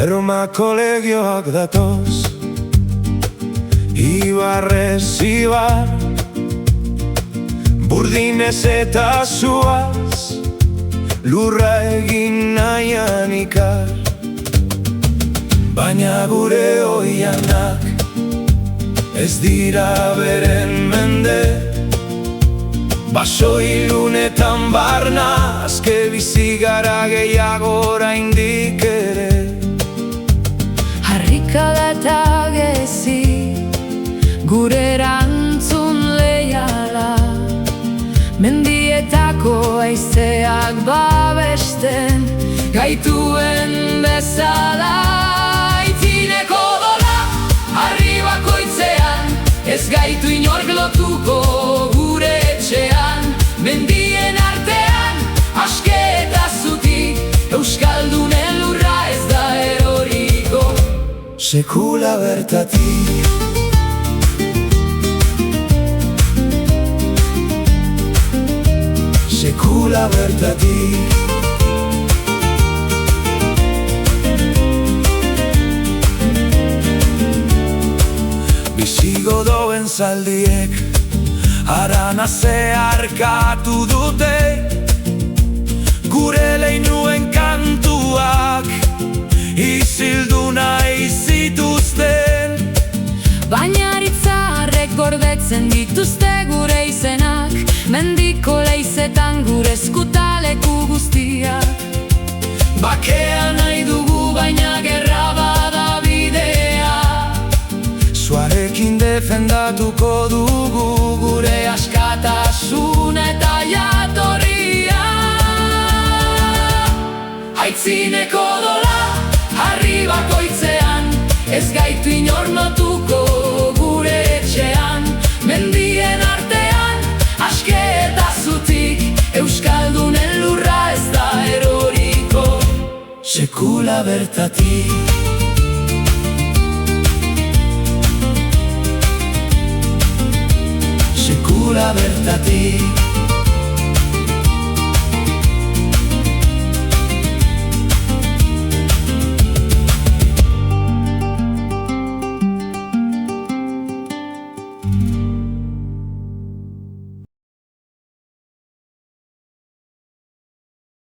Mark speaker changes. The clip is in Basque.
Speaker 1: Erromako legioak datoz, ibarrez ibar, burdinez eta zuaz, lurra egin nahian ikar. Baina gure oianak ez dira beren mende, baso ilunetan barna, azke bizi gara gehiago oraindik ere.
Speaker 2: Harrikada eta gezi, gure erantzun leiala, mendietako haizeak babesten gaituen bezala. Aitzineko dola, harri bakoitzean, ez gaitu inork lotuko gure etxean. Mendien artean, aske eta zutik, euskaldunen lurra ez da eroriko
Speaker 1: sekula bertatik. Sekula bertatik. Bizigo doen zaldiek harana zeharkatu dute, gure leinuen kantuak izildu nahi zituzten.
Speaker 2: Baina aritzarrek gordetzen dituzte gure izenak, mendiko leizetan gure eskutaleku guztiak.
Speaker 1: Bakea nahi dugu baina gerra bada bidea, zuarekin defendatuko dugu gure askatasun eta jatorria. Aitzineko dola, harri bakoitzean, ez gaitu inor lotuko gure etxean. Mendien artean, aske eta zutik, euskaldunen lurra ez da eroriko sekula bertatik. Sekula bertatik.